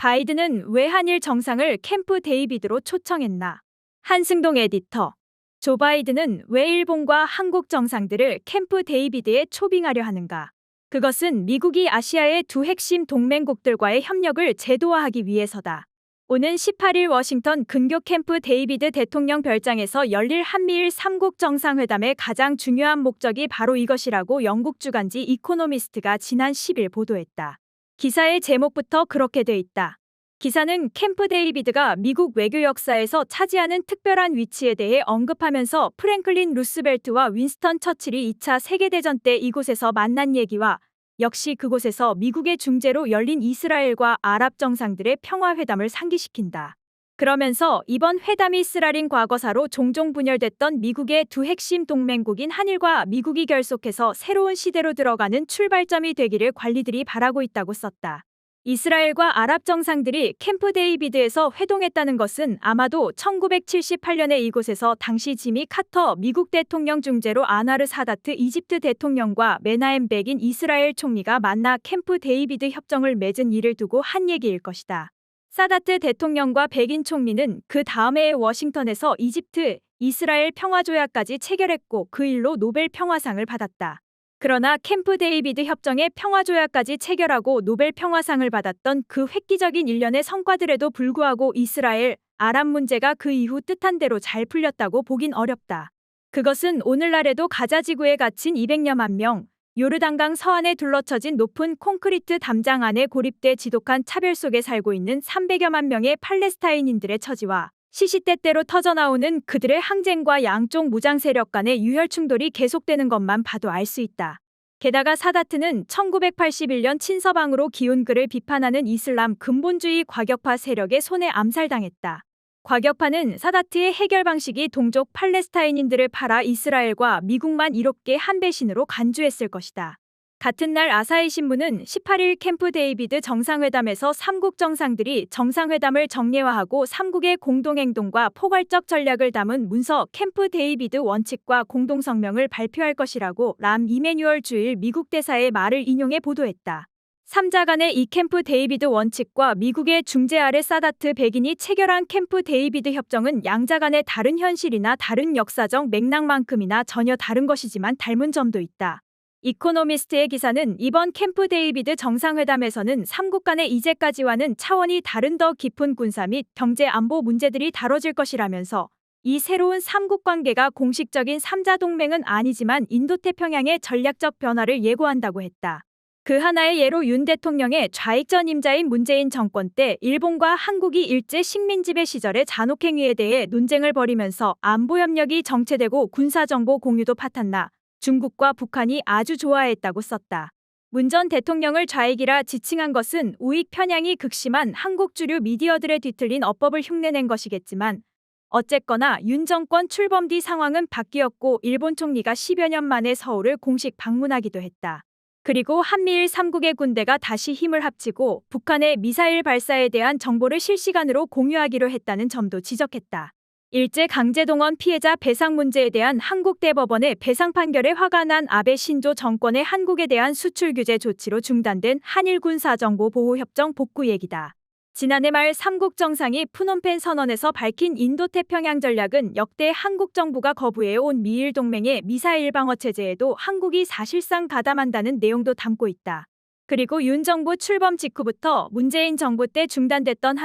바이든은 왜 한일 정상을 캠프 데이비드로 초청했나? 한승동 에디터. 조 바이든은 왜 일본과 한국 정상들을 캠프 데이비드에 초빙하려 하는가? 그것은 미국이 아시아의 두 핵심 동맹국들과의 협력을 제도화하기 위해서다. 오는 18일 워싱턴 근교 캠프 데이비드 대통령 별장에서 열릴 한미일 3국 정상회담의 가장 중요한 목적이 바로 이것이라고 영국 주간지 이코노미스트가 지난 10일 보도했다. 기사의 제목부터 그렇게 돼 있다. 기사는 캠프 데이비드가 미국 외교 역사에서 차지하는 특별한 위치에 대해 언급하면서 프랭클린 루스벨트와 윈스턴 처칠이 2차 세계대전 때 이곳에서 만난 얘기와 역시 그곳에서 미국의 중재로 열린 이스라엘과 아랍 정상들의 평화회담을 상기시킨다. 그러면서 이번 회담이 쓰라린 과거사로 종종 분열됐던 미국의 두 핵심 동맹국인 한일과 미국이 결속해서 새로운 시대로 들어가는 출발점이 되기를 관리들이 바라고 있다고 썼다. 이스라엘과 아랍 정상들이 캠프 데이비드에서 회동했다는 것은 아마도 1978년에 이곳에서 당시 지미 카터 미국 대통령 중재로 안와르 사다트 이집트 대통령과 메나헴 베긴 이스라엘 총리가 만나 캠프 데이비드 협정을 맺은 일을 두고 한 얘기일 것이다. 사다트 대통령과 베긴 총리는 그 다음 해에 워싱턴에서 이집트, 이스라엘 평화조약까지 체결했고 그 일로 노벨 평화상을 받았다. 그러나 캠프 데이비드 협정의 평화조약까지 체결하고 노벨 평화상을 받았던 그 획기적인 일련의 성과들에도 불구하고 이스라엘, 아랍 문제가 그 이후 뜻한 대로 잘 풀렸다고 보긴 어렵다. 그것은 오늘날에도 가자 지구에 갇힌 200여만 명, 요르단강 서안에 둘러쳐진 높은 콘크리트 담장 안에 고립돼 지독한 차별 속에 살고 있는 300여만 명의 팔레스타인인들의 처지와 시시때때로 터져나오는 그들의 항쟁과 양쪽 무장 세력 간의 유혈 충돌이 계속되는 것만 봐도 알 수 있다. 게다가 사다트는 1981년 친서방으로 기운 그를 비판하는 이슬람 근본주의 과격파 세력의 손에 암살당했다. 과격파는 사다트의 해결 방식이 동족 팔레스타인인들을 팔아 이스라엘과 미국만 이롭게 한 배신으로 간주했을 것이다. 같은 날 아사히 신문은 18일 캠프 데이비드 정상회담에서 3국 정상들이 정상회담을 정례화하고 3국의 공동행동과 포괄적 전략을 담은 문서 캠프 데이비드 원칙과 공동성명을 발표할 것이라고 람 이메뉴얼 주일 미국 대사의 말을 인용해 보도했다. 3자 간의 이 캠프 데이비드 원칙과 미국의 중재 아래 사다트 베긴이 체결한 캠프 데이비드 협정은 양자 간의 다른 현실이나 다른 역사적 맥락만큼이나 전혀 다른 것이지만 닮은 점도 있다. 이코노미스트의 기사는 이번 캠프 데이비드 정상회담에서는 3국 간의 이제까지와는 차원이 다른 더 깊은 군사 및 경제 안보 문제들이 다뤄질 것이라면서 이 새로운 3국 관계가 공식적인 3자 동맹은 아니지만 인도태평양의 전략적 변화를 예고한다고 했다. 그 하나의 예로 윤 대통령의 좌익 전임자인 문재인 정권 때 일본과 한국이 일제 식민지배 시절의 잔혹행위에 대해 논쟁을 벌이면서 안보협력이 정체되고 군사정보 공유도 파탄나 중국과 북한이 아주 좋아했다고 썼다. 문 전 대통령을 좌익이라 지칭한 것은 우익 편향이 극심한 한국 주류 미디어들의 뒤틀린 어법을 흉내낸 것이겠지만 어쨌거나 윤 정권 출범 뒤 상황은 바뀌었고 일본 총리가 10여 년 만에 서울을 공식 방문하기도 했다. 그리고 한미일 3국의 군대가 다시 힘을 합치고 북한의 미사일 발사에 대한 정보를 실시간으로 공유하기로 했다는 점도 지적했다. 일제 강제동원 피해자 배상 문제에 대한 한국 대법원의 배상 판결에 화가 난 아베 신조 정권의 한국에 대한 수출 규제 조치로 중단된 한일 군사정보보호협정 복구 얘기다. 지난해 말 3국 정상이 푸놈펜 선언에서 밝힌 인도태평양 전략은 역대 한국 정부가 거부해온 미일 동맹의 미사일 방어 체제에도 한국이 사실상 가담한다는 내용도 담고 있다. 그리고 윤 정부 출범 직후부터 문재인 정부 때 중단됐던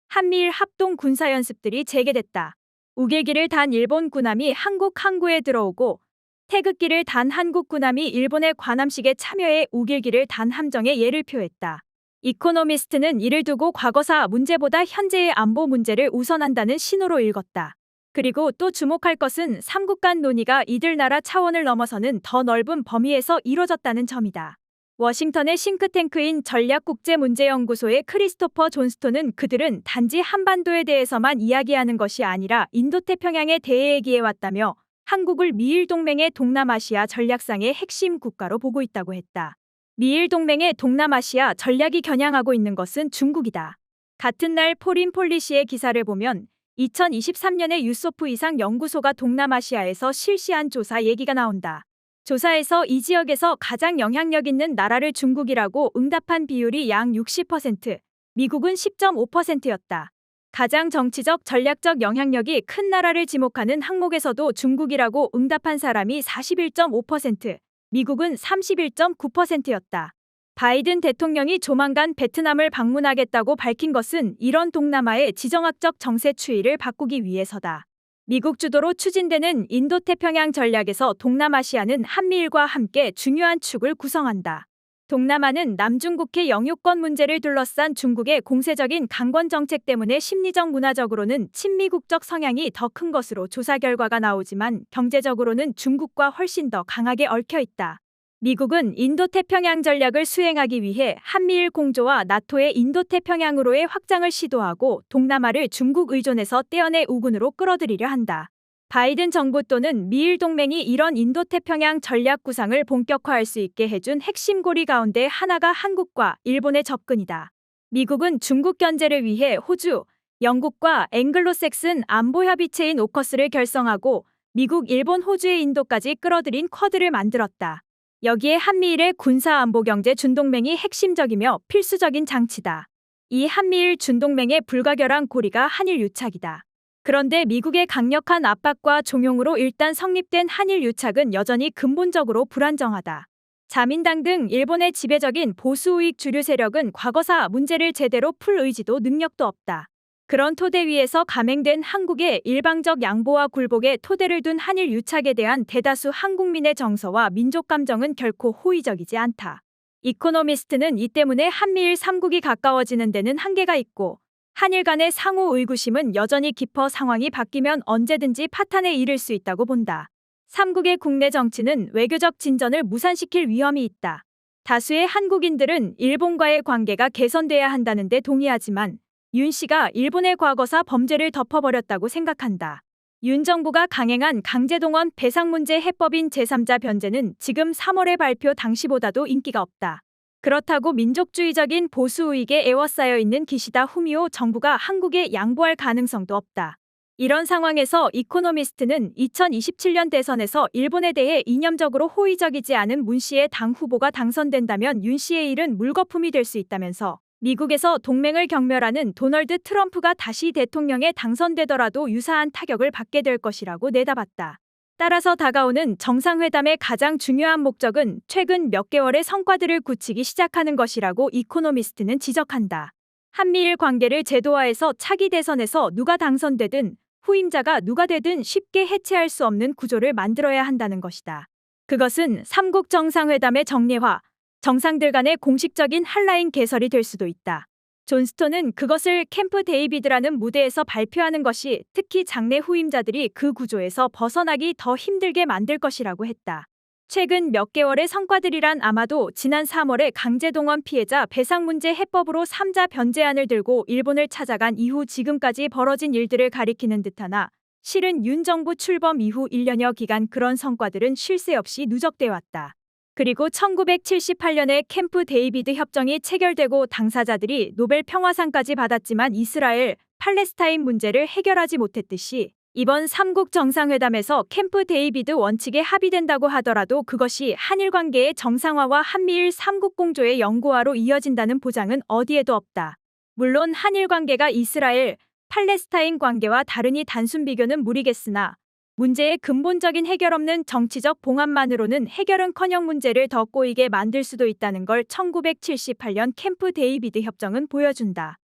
한미일 합동 군사연습들이 재개됐다. 우길기를 단 일본 군함이 한국 항구에 들어오고 태극기를 단 한국 군함이 일본의 관함식에 참여해 우길기를 단 함정의 예를 표했다. 이코노미스트는 이를 두고 과거사 문제보다 현재의 안보 문제를 우선한다는 신호로 읽었다. 그리고 또 주목할 것은 3국 간 논의가 이들 나라 차원을 넘어서는 더 넓은 범위에서 이뤄졌다는 점이다. 워싱턴의 싱크탱크인 전략국제문제연구소의 크리스토퍼 존스톤은 그들은 단지 한반도에 대해서만 이야기하는 것이 아니라 인도태평양에 대해 얘기해왔다며 한국을 미일 동맹의 동남아시아 전략상의 핵심 국가로 보고 있다고 했다. 미일 동맹의 동남아시아 전략이 겨냥하고 있는 것은 중국이다. 같은 날 포린 폴리시의 기사를 보면 2023년에 유소프 이상 연구소가 동남아시아에서 실시한 조사 얘기가 나온다. 조사에서 이 지역에서 가장 영향력 있는 나라를 중국이라고 응답한 비율이 약 60%, 미국은 10.5%였다. 가장 정치적 전략적 영향력이 큰 나라를 지목하는 항목에서도 중국이라고 응답한 사람이 41.5%, 미국은 31.9%였다. 바이든 대통령이 조만간 베트남을 방문하겠다고 밝힌 것은 이런 동남아의 지정학적 정세 추이를 바꾸기 위해서다. 미국 주도로 추진되는 인도태평양 전략에서 동남아시아는 한미일과 함께 중요한 축을 구성한다. 동남아는 남중국해 영유권 문제를 둘러싼 중국의 공세적인 강권 정책 때문에 심리적 문화적으로는 친미국적 성향이 더 큰 것으로 조사 결과가 나오지만 경제적으로는 중국과 훨씬 더 강하게 얽혀 있다. 미국은 인도태평양 전략을 수행하기 위해 한미일 공조와 나토의 인도태평양으로의 확장을 시도하고 동남아를 중국 의존에서 떼어내 우군으로 끌어들이려 한다. 바이든 정부 또는 미일 동맹이 이런 인도태평양 전략 구상을 본격화할 수 있게 해준 핵심 고리 가운데 하나가 한국과 일본의 접근이다. 미국은 중국 견제를 위해 호주, 영국과 앵글로색슨 안보협의체인 오커스를 결성하고 미국, 일본, 호주의 인도까지 끌어들인 쿼드를 만들었다. 여기에 한미일의 군사안보경제 준동맹이 핵심적이며 필수적인 장치다. 이 한미일 준동맹의 불가결한 고리가 한일 유착이다. 그런데 미국의 강력한 압박과 종용으로 일단 성립된 한일 유착은 여전히 근본적으로 불안정하다. 자민당 등 일본의 지배적인 보수우익 주류 세력은 과거사 문제를 제대로 풀 의지도 능력도 없다. 그런 토대 위에서 감행된 한국의 일방적 양보와 굴복에 토대를 둔 한일 유착에 대한 대다수 한국민의 정서와 민족 감정은 결코 호의적이지 않다. 이코노미스트는 이 때문에 한미일 3국이 가까워지는 데는 한계가 있고 한일 간의 상호 의구심은 여전히 깊어 상황이 바뀌면 언제든지 파탄에 이를 수 있다고 본다. 3국의 국내 정치는 외교적 진전을 무산시킬 위험이 있다. 다수의 한국인들은 일본과의 관계가 개선돼야 한다는 데 동의하지만 윤 씨가 일본의 과거사 범죄를 덮어버렸다고 생각한다. 윤 정부가 강행한 강제동원 배상 문제 해법인 제3자 변제는 지금 3월의 발표 당시보다도 인기가 없다. 그렇다고 민족주의적인 보수우익에 에워싸여 있는 기시다 후미오 정부가 한국에 양보할 가능성도 없다. 이런 상황에서 이코노미스트는 2027년 대선에서 일본에 대해 이념적으로 호의적이지 않은 문 씨의 당 후보가 당선된다면 윤 씨의 일은 물거품이 될 수 있다면서 미국에서 동맹을 경멸하는 도널드 트럼프가 다시 대통령에 당선되더라도 유사한 타격을 받게 될 것이라고 내다봤다. 따라서 다가오는 정상회담의 가장 중요한 목적은 최근 몇 개월의 성과들을 굳히기 시작하는 것이라고 이코노미스트는 지적한다. 한미일 관계를 제도화해서 차기 대선에서 누가 당선되든 후임자가 누가 되든 쉽게 해체할 수 없는 구조를 만들어야 한다는 것이다. 그것은 3국 정상회담의 정례화, 정상들 간의 공식적인 한라인 개설이 될 수도 있다. 존 스톤은 그것을 캠프 데이비드라는 무대에서 발표하는 것이 특히 장내 후임자들이 그 구조에서 벗어나기 더 힘들게 만들 것이라고 했다. 최근 몇 개월의 성과들이란 아마도 지난 3월에 강제동원 피해자 배상 문제 해법으로 3자 변제안을 들고 일본을 찾아간 이후 지금까지 벌어진 일들을 가리키는 듯하나 실은 윤 정부 출범 이후 1년여 기간 그런 성과들은 쉴 새 없이 누적돼 왔다. 그리고 1978년에 캠프 데이비드 협정이 체결되고 당사자들이 노벨 평화상까지 받았지만 이스라엘, 팔레스타인 문제를 해결하지 못했듯이 이번 3국 정상회담에서 캠프 데이비드 원칙에 합의된다고 하더라도 그것이 한일 관계의 정상화와 한미일 3국 공조의 영구화로 이어진다는 보장은 어디에도 없다. 물론 한일 관계가 이스라엘, 팔레스타인 관계와 다르니 단순 비교는 무리겠으나 문제의 근본적인 해결 없는 정치적 봉합만으로는 해결은커녕 문제를 더 꼬이게 만들 수도 있다는 걸 1978년 캠프 데이비드 협정은 보여준다.